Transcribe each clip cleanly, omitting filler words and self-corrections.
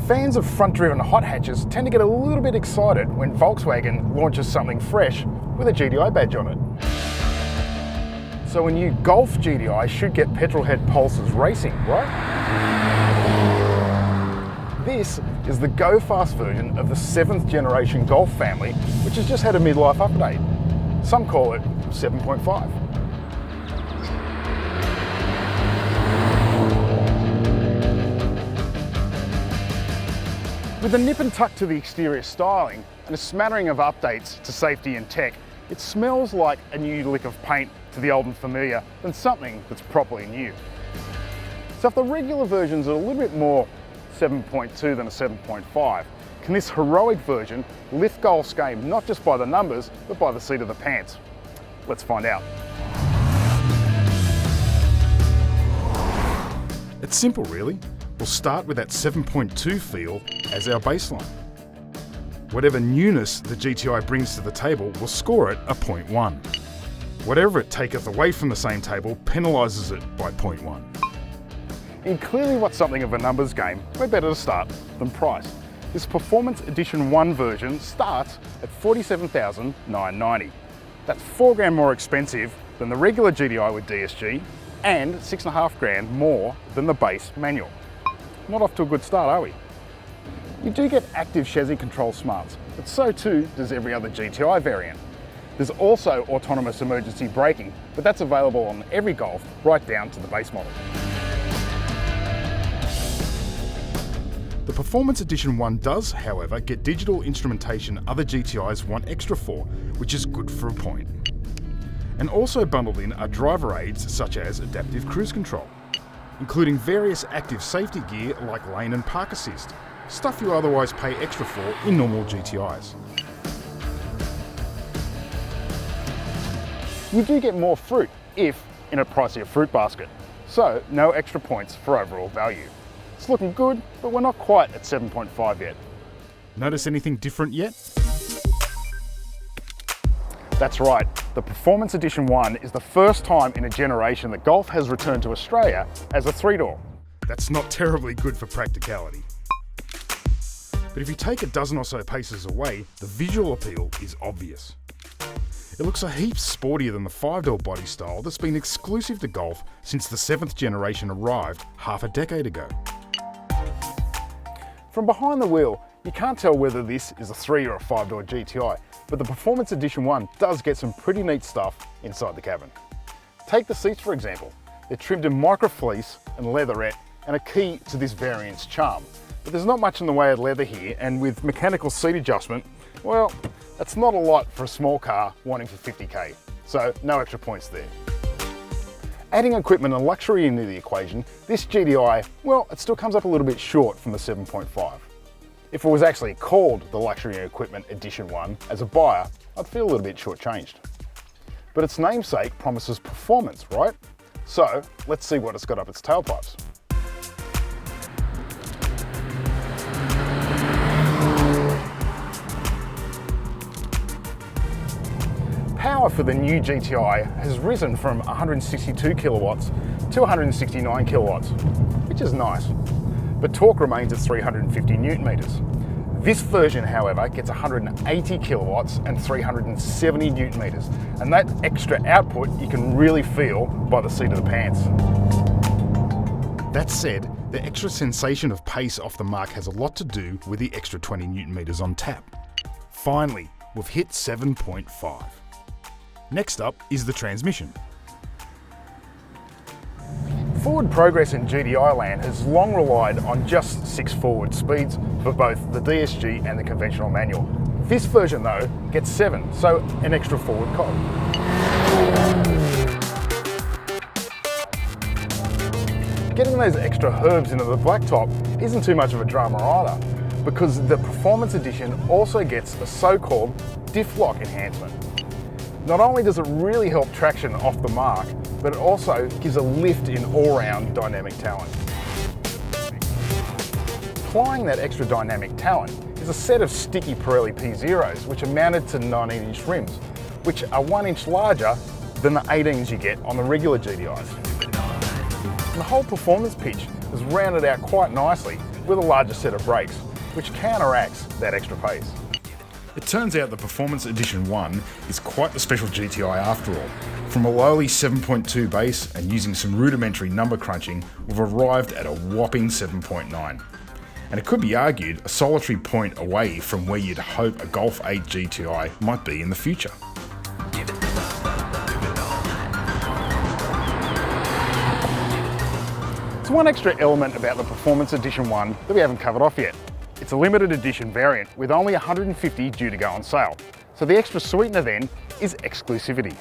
Fans of front-driven hot hatches tend to get a little bit excited when Volkswagen launches something fresh with a GTI badge on it. So a new Golf GTI should get petrolhead pulses racing, right? This is the go-fast version of the 7th generation Golf family, which has just had a midlife update. Some call it 7.5. With a nip and tuck to the exterior styling and a smattering of updates to safety and tech, it smells like a new lick of paint to the old and familiar than something that's properly new. So if the regular versions are a little bit more 7.2 than a 7.5, can this heroic version lift Golf's game not just by the numbers, but by the seat of the pants? Let's find out. It's simple, really. We'll start with that 7.2 feel as our baseline. Whatever newness the GTI brings to the table, we'll score it a 0.1. Whatever it taketh away from the same table penalises it by 0.1. In clearly what's something of a numbers game, we're better to start than price. This Performance Edition 1 version starts at $47,990. That's $4,000 more expensive than the regular GTI with DSG and $6,500 more than the base manual. Not off to a good start, are we? You do get active chassis control smarts, but so too does every other GTI variant. There's also autonomous emergency braking, but that's available on every Golf right down to the base model. The Performance Edition 1 does, however, get digital instrumentation other GTIs want extra for, which is good for a point. And also bundled in are driver aids such as adaptive cruise control, including various active safety gear like lane and park assist, stuff you otherwise pay extra for in normal GTIs. You do get more fruit if in a pricier fruit basket, so no extra points for overall value. It's looking good, but we're not quite at 7.5 yet. Notice anything different yet? That's right, the Performance Edition 1 is the first time in a generation that Golf has returned to Australia as a 3-door. That's not terribly good for practicality. But if you take a dozen or so paces away, the visual appeal is obvious. It looks a heap sportier than the 5-door body style that's been exclusive to Golf since the 7th generation arrived half a decade ago. From behind the wheel, you can't tell whether this is a 3 or a 5-door GTI, but the Performance Edition 1 does get some pretty neat stuff inside the cabin. Take the seats for example. They're trimmed in micro fleece and leatherette and are key to this variant's charm. But there's not much in the way of leather here, and with mechanical seat adjustment, well, that's not a lot for a small car wanting for 50k, so no extra points there. Adding equipment and luxury into the equation, this GTI, well, it still comes up a little bit short from the 7.5. If it was actually called the Luxury Equipment Edition 1, as a buyer, I'd feel a little bit shortchanged. But its namesake promises performance, right? So, let's see what it's got up its tailpipes. Power for the new GTI has risen from 162 kilowatts to 169 kilowatts, which is nice. But torque remains at 350 newton meters. This version, however, gets 180 kilowatts and 370 newton meters, and that extra output you can really feel by the seat of the pants. That said, the extra sensation of pace off the mark has a lot to do with the extra 20 newton meters on tap. Finally, we've hit 7.5. Next up is the transmission. Forward progress in GTI land has long relied on just 6 forward speeds for both the DSG and the conventional manual. This version though gets 7, so an extra forward cog. Getting those extra herbs into the blacktop isn't too much of a drama either, because the Performance Edition also gets a so-called diff lock enhancement. Not only does it really help traction off the mark, but it also gives a lift in all-round dynamic talent. Applying that extra dynamic talent is a set of sticky Pirelli P0s, which are mounted to 19-inch rims, which are 1 inch larger than the 18s you get on the regular GTIs. And the whole performance pitch is rounded out quite nicely with a larger set of brakes, which counteracts that extra pace. It turns out the Performance Edition 1 is quite the special GTI after all. From a lowly 7.2 base and using some rudimentary number crunching, we've arrived at a whopping 7.9. And it could be argued a solitary point away from where you'd hope a Golf 8 GTI might be in the future. There's one extra element about the Performance Edition 1 that we haven't covered off yet. It's a limited edition variant with only 150 due to go on sale. So the extra sweetener then is exclusivity.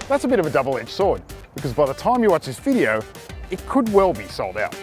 That's a bit of a double-edged sword, because by the time you watch this video, it could well be sold out.